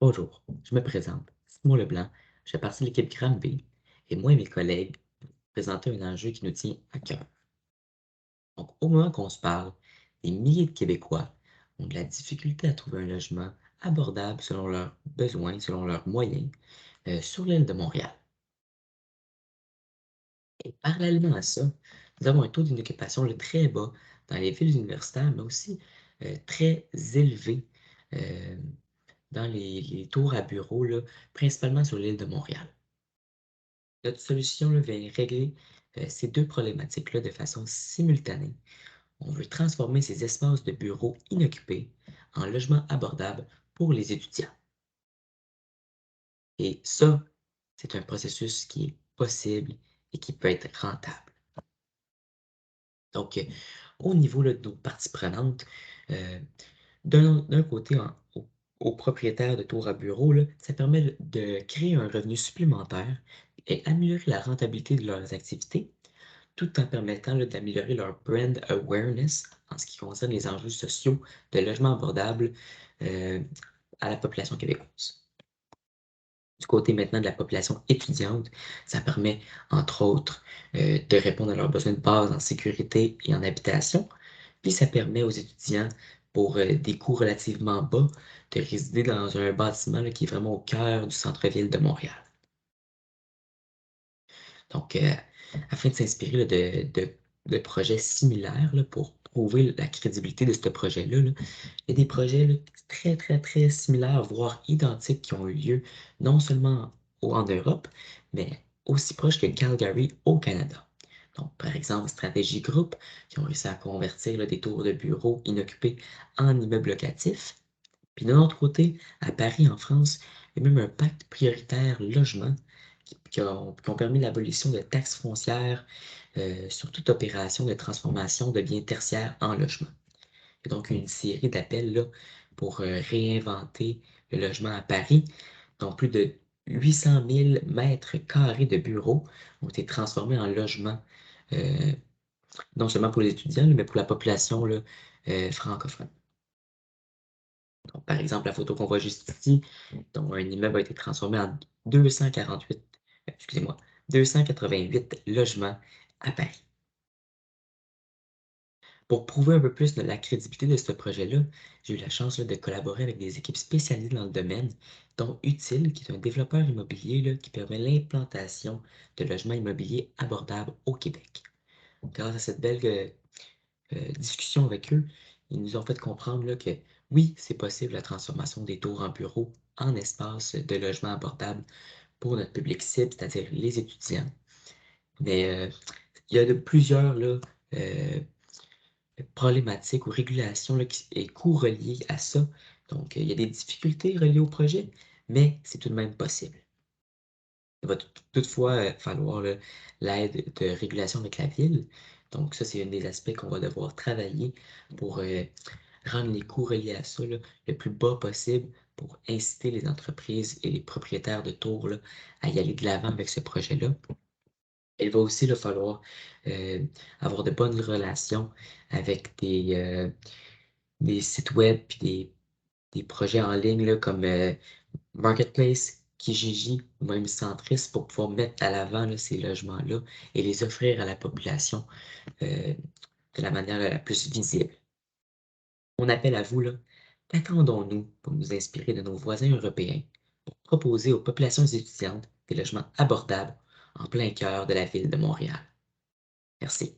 Bonjour, je me présente, Simon Leblanc, je fais partie de l'équipe Granby et moi et mes collègues présentons un enjeu qui nous tient à cœur. Donc, au moment qu'on se parle, des milliers de Québécois ont de la difficulté à trouver un logement abordable selon leurs besoins, selon leurs moyens, sur l'île de Montréal. Et parallèlement à ça, nous avons un taux d'inoccupation là, très bas dans les villes universitaires, mais aussi très élevé euh, dans les tours à bureaux, là, principalement sur l'île de Montréal. Notre solution là, vient régler ces deux problématiques-là de façon simultanée. On veut transformer ces espaces de bureaux inoccupés en logements abordables pour les étudiants. Et ça, c'est un processus qui est possible et qui peut être rentable. Donc, au niveau là, de nos parties prenantes, euh, d'un côté, aux propriétaires de tours à bureaux, là, ça permet de créer un revenu supplémentaire et améliorer la rentabilité de leurs activités tout en permettant là, d'améliorer leur brand awareness en ce qui concerne les enjeux sociaux de logement abordable euh, à la population québécoise. Du côté maintenant de la population étudiante, ça permet, entre autres, de répondre à leurs besoins de base en sécurité et en habitation. Puis ça permet aux étudiants, pour des coûts relativement bas, de résider dans un bâtiment là, qui est vraiment au cœur du centre-ville de Montréal. Donc, afin de s'inspirer là, de projets similaires là, pour prouver la crédibilité de ce projet-là, là, il y a des projets là, très, très, très similaires, voire identiques, qui ont eu lieu non seulement en Europe, mais aussi proche que Calgary au Canada. Donc, par exemple, Stratégie Group, qui ont réussi à convertir là, des tours de bureaux inoccupés en immeubles locatifs. Puis de l'autre côté, à Paris, en France, il y a même un pacte prioritaire logement qui ont permis l'abolition de taxes foncières sur toute opération de transformation de biens tertiaires en logement. Il y a donc une série d'appels là, pour réinventer le logement à Paris, dont plus de 800 000 mètres carrés de bureaux ont été transformés en logements, euh, non seulement pour les étudiants, là, mais pour la population là, francophone. Donc, par exemple, la photo qu'on voit juste ici, dont un immeuble a été transformé en 248, excusez-moi, 288 logements à Paris. Pour prouver un peu plus de la crédibilité de ce projet-là, j'ai eu la chance là, de collaborer avec des équipes spécialisées dans le domaine, dont Utile, qui est un développeur immobilier là, qui permet l'implantation de logements immobiliers abordables au Québec. Grâce à cette belle discussion avec eux, ils nous ont fait comprendre là, que oui, c'est possible la transformation des tours en bureaux en espaces de logement abordable pour notre public cible, c'est-à-dire les étudiants. Mais il y a plusieurs là, euh, problématiques ou régulations là, et coûts reliés à ça. Donc, il y a des difficultés reliées au projet, mais c'est tout de même possible. Il va toutefois falloir là, l'aide de régulation avec la ville. Donc, ça, c'est un des aspects qu'on va devoir travailler pour rendre les coûts reliés à ça là, le plus bas possible pour inciter les entreprises et les propriétaires de tours là, à y aller de l'avant avec ce projet-là. Il va aussi là, falloir euh, avoir de bonnes relations avec des sites web puis des projets en ligne là, comme Marketplace, Kijiji ou même Centris pour pouvoir mettre à l'avant là, ces logements-là et les offrir à la population de la manière la plus visible. On appelle à vous, là, qu'attendons-nous pour nous inspirer de nos voisins européens pour proposer aux populations étudiantes des logements abordables en plein cœur de la ville de Montréal? Merci.